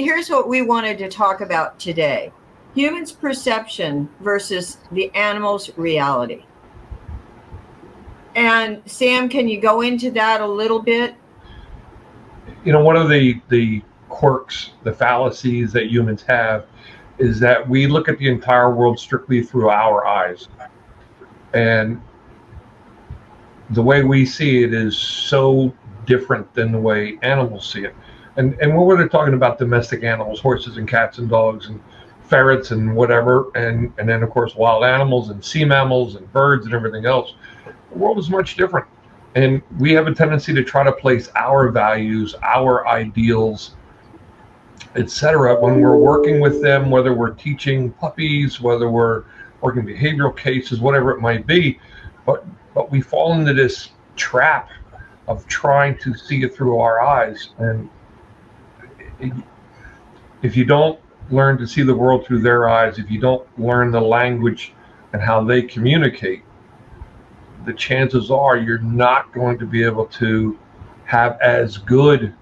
here's what we wanted to talk about today: humans' perception versus the animal's reality. And Sam, can you go into that a little bit? One of the quirks, the fallacies that humans have is that we look at the entire world strictly through our eyes. And the way we see it is so different than the way animals see it. And when we're talking about domestic animals, horses and cats and dogs and ferrets and whatever, and then of course wild animals and sea mammals and birds and everything else, the world is much different. And we have a tendency to try to place our values, our ideals, etc., when we're working with them, whether we're teaching puppies, whether we're working behavioral cases, whatever it might be. But we fall into this trap of trying to see it through our eyes. And if you don't learn to see the world through their eyes, if you don't learn the language and how they communicate, the chances are you're not going to be able to have as good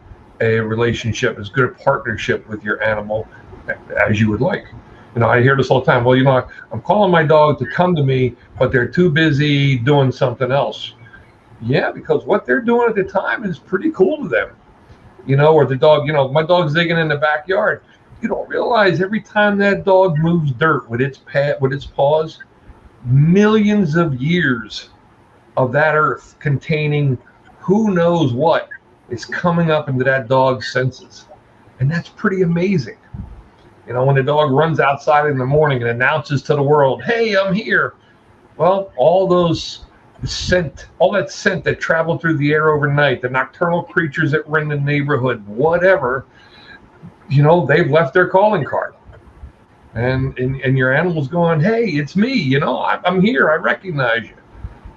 a relationship, as good a partnership with your animal as you would like. I hear this all the time. Well, I'm calling my dog to come to me, but they're too busy doing something else. Yeah, because what they're doing at the time is pretty cool to them. Or the dog, my dog's digging in the backyard. You don't realize every time that dog moves dirt with its paws, millions of years of that earth containing who knows what is coming up into that dog's senses. And that's pretty amazing. When the dog runs outside in the morning and announces to the world, hey, I'm here. Well, all that scent that traveled through the air overnight, the nocturnal creatures that were in the neighborhood, whatever, they've left their calling card. And your animal's going, hey, it's me, I'm here, I recognize you.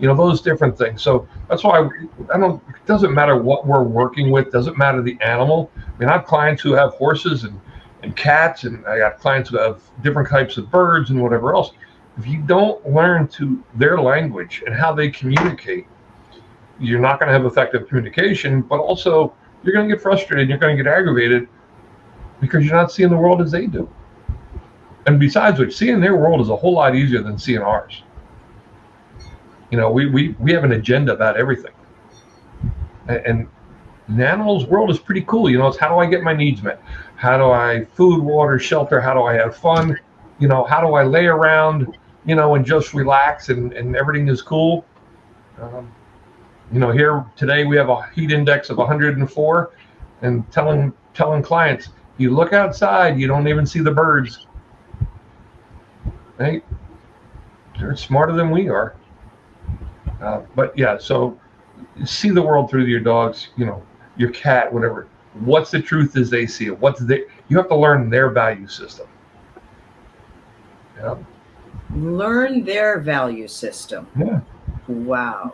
Those different things. So that's why it doesn't matter what we're working with, doesn't matter the animal. I have clients who have horses and cats, and I got clients who have different types of birds and whatever else. If you don't learn to their language and how they communicate, you're not going to have effective communication, but also you're going to get frustrated, you're going to get aggravated because you're not seeing the world as they do. And besides which, seeing their world is a whole lot easier than seeing ours. We have an agenda about everything. And the animal's world is pretty cool. It's how do I get my needs met? How do I food, water, shelter? How do I have fun? How do I lay around, and just relax and everything is cool? Here today we have a heat index of 104, and telling clients, you look outside, you don't even see the birds. Right? They're smarter than we are. But yeah, so see the world through your dogs, your cat, whatever. What's the truth as they see it? You have to learn their value system. Yeah. Learn their value system. Yeah. Wow.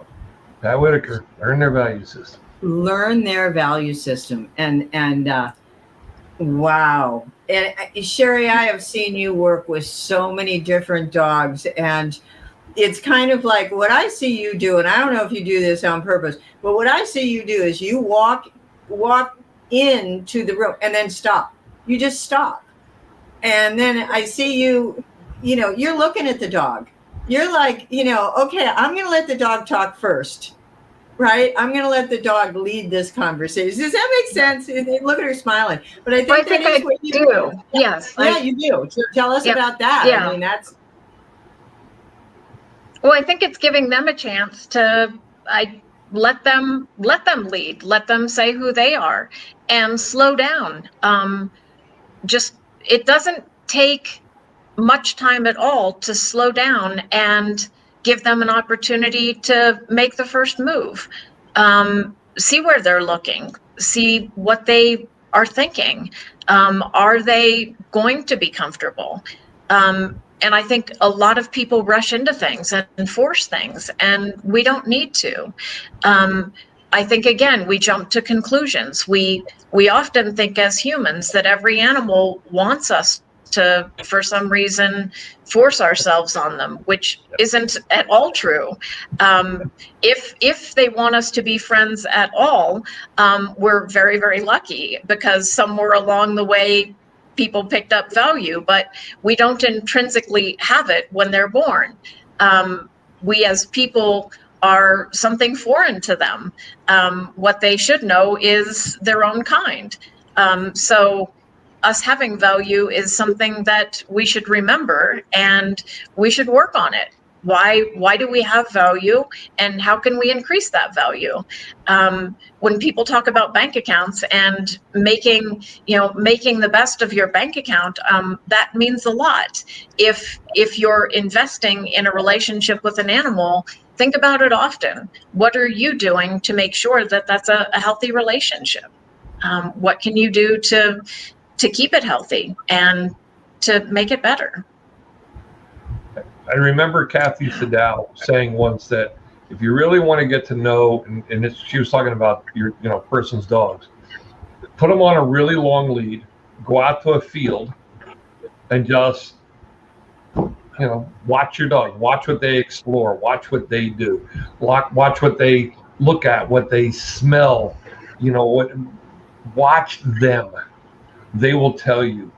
Pat Whitaker, learn their value system. Learn their value system. And wow. And Sherry, I have seen you work with so many different dogs, and it's kind of like what I see you do, and I don't know if you do this on purpose, but what I see you do is you walk into the room and then stop. You just stop. And then I see you, you're looking at the dog. You're like, okay, I'm going to let the dog talk first, right? I'm going to let the dog lead this conversation. Does that make sense? Look at her smiling. But I think I do. Yes. Yeah, you do. Tell us about that. Yeah. I mean, that's. Well, I think it's giving them a chance to let them lead, let them say who they are, and slow down. It doesn't take much time at all to slow down and give them an opportunity to make the first move. See where they're looking, see what they are thinking. Are they going to be comfortable? And I think a lot of people rush into things and force things, and we don't need to. I think, again, we jump to conclusions. We often think as humans that every animal wants us to, for some reason, force ourselves on them, which isn't at all true. If they want us to be friends at all, we're very, very lucky, because somewhere along the way, people picked up value, but we don't intrinsically have it when they're born. We as people are something foreign to them. What they should know is their own kind. So us having value is something that we should remember, and we should work on it. Why do we have value, and how can we increase that value? When people talk about bank accounts and making the best of your bank account, that means a lot. If you're investing in a relationship with an animal, think about it often. What are you doing to make sure that that's a healthy relationship? What can you do to keep it healthy and to make it better? I remember Kathy Sadal saying once that if you really want to get to know, and she was talking about your person's dogs, put them on a really long lead, go out to a field, and just watch your dog, watch what they explore, watch what they do, watch what they look at, what they smell, watch them. They will tell you.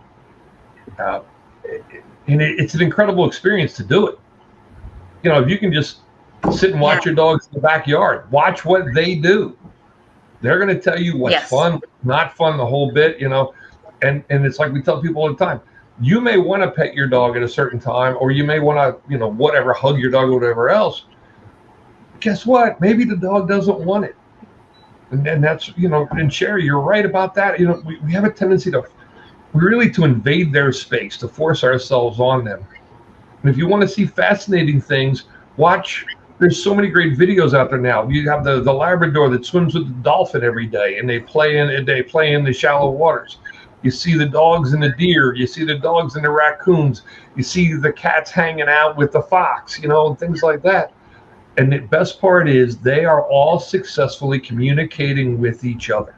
And it's an incredible experience to do it. If you can just sit and watch your dogs in the backyard, watch what they do. They're going to tell you what's fun, not fun, the whole bit, and it's like we tell people all the time. You may want to pet your dog at a certain time, or you may want to, whatever, hug your dog or whatever else. Guess what? Maybe the dog doesn't want it. And that's, and Sherry, you're right about that. We have a tendency to invade their space, to force ourselves on them. And if you want to see fascinating things, watch. There's so many great videos out there now. You have the Labrador that swims with the dolphin every day, and they play in the shallow waters. You see the dogs and the deer. You see the dogs and the raccoons. You see the cats hanging out with the fox, and things like that. And the best part is they are all successfully communicating with each other.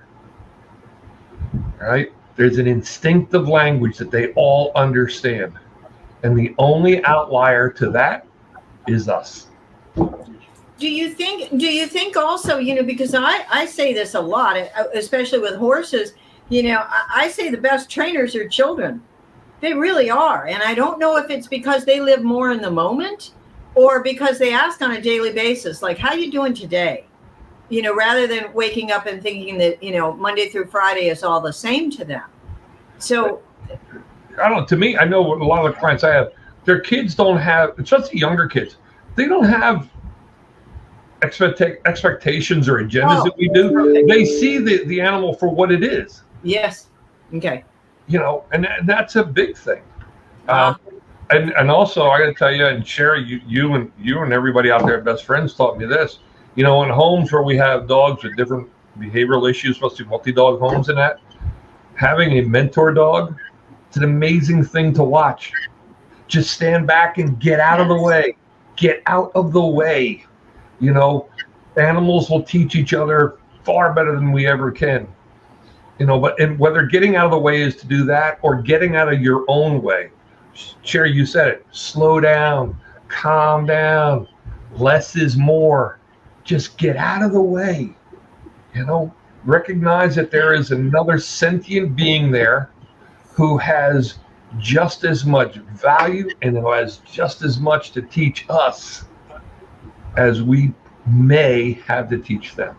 Right? There's an instinctive language that they all understand. And the only outlier to that is us. Do you think also, because I say this a lot, especially with horses, I say the best trainers are children. They really are. And I don't know if it's because they live more in the moment, or because they ask on a daily basis, like, how you doing today? Rather than waking up and thinking that, Monday through Friday is all the same to them. So I don't know. To me, I know a lot of the clients I have, their kids don't have, especially younger kids, they don't have expectations or agendas that we do. Perfect. They see the animal for what it is. Yes. Okay. And that's a big thing. And also, I got to tell you, and Sherry, you and everybody out there at Best Friends taught me this. In homes where we have dogs with different behavioral issues, mostly multi-dog homes and that, having a mentor dog, it's an amazing thing to watch. Just stand back and get out of the way. Get out of the way. Animals will teach each other far better than we ever can. But whether getting out of the way is to do that or getting out of your own way. Sherry, you said it. Slow down, calm down. Less is more. Just get out of the way. Recognize that there is another sentient being there who has just as much value and who has just as much to teach us as we may have to teach them.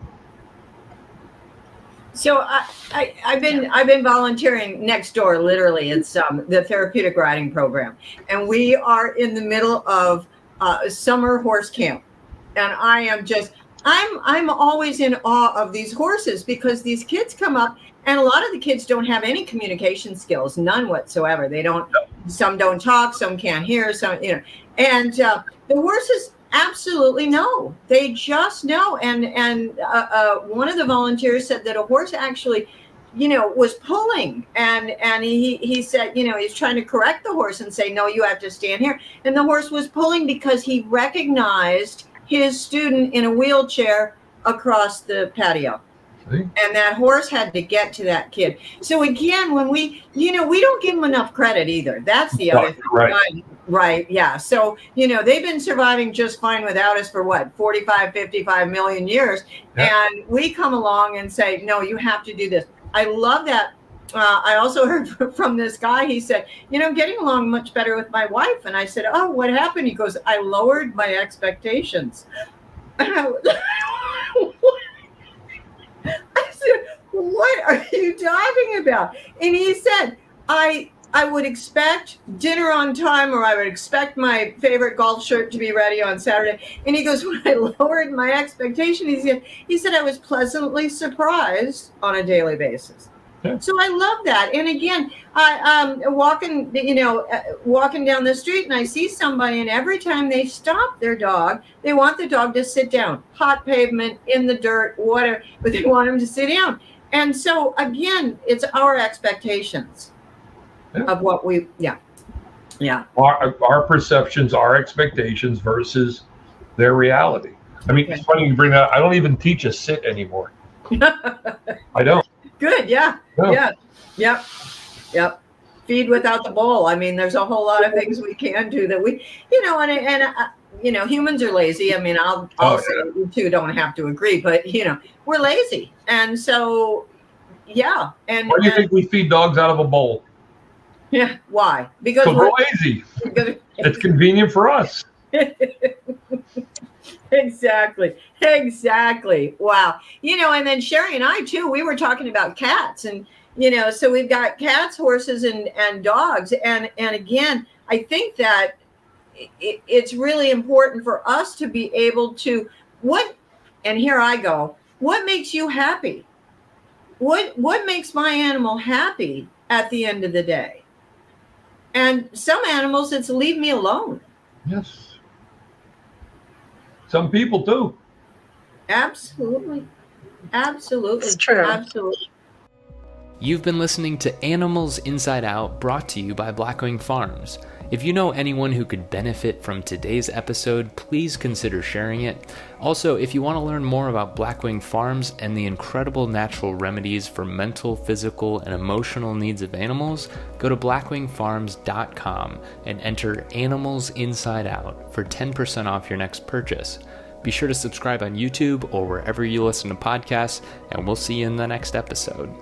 So I've been volunteering next door. Literally, it's the therapeutic riding program, and we are in the middle of summer horse camp, and I'm always in awe of these horses, because these kids come up, and a lot of the kids don't have any communication skills, none whatsoever. Some don't talk, some can't hear, some and the horses absolutely know. They just know. And one of the volunteers said that a horse actually, was pulling, and he said, he's trying to correct the horse and say, no, you have to stand here. And the horse was pulling because he recognized his student in a wheelchair across the patio. See? And that horse had to get to that kid. So again, when we don't give them enough credit either. That's the other thing. Right. Yeah. So, they've been surviving just fine without us for what, 45, 55 million years. Yeah. And we come along and say, no, you have to do this. I love that. I also heard from this guy. He said, I'm getting along much better with my wife. And I said, oh, what happened? He goes, I lowered my expectations. I said, what are you talking about? And he said, I would expect dinner on time, or I would expect my favorite golf shirt to be ready on Saturday. And he goes, when I lowered my expectation, he said I was pleasantly surprised on a daily basis. Yeah. So I love that. And again, I walking down the street, and I see somebody, and every time they stop their dog, they want the dog to sit down. Hot pavement, in the dirt, whatever, but they want him to sit down. And so again, it's our expectations of what we, our perceptions, our expectations versus their reality. I mean, It's funny you bring that up. I don't even teach a sit anymore. I don't. Good. Yeah. No. Yeah. Yep. Feed without the bowl. I mean, there's a whole lot of things we can do that we, humans are lazy. I mean, I'll say you two don't have to agree, but we're lazy. And so, yeah. And why do you think we feed dogs out of a bowl? Yeah. Why? Because we're lazy. It's convenient for us. Exactly. Wow. And then Sherry and I too, we were talking about cats, and, so we've got cats, horses, and dogs. And again, I think that it's really important for us to be able to, and here I go, what makes you happy? What makes my animal happy at the end of the day? And some animals, it's leave me alone. Yes. Some people do. Absolutely. It's true. Absolutely. You've been listening to Animals Inside Out, brought to you by BlackWing Farms. If you know anyone who could benefit from today's episode, please consider sharing it. Also, if you want to learn more about BlackWing Farms and the incredible natural remedies for mental, physical, and emotional needs of animals, go to blackwingfarms.com and enter Animals Inside Out for 10% off your next purchase. Be sure to subscribe on YouTube or wherever you listen to podcasts, and we'll see you in the next episode.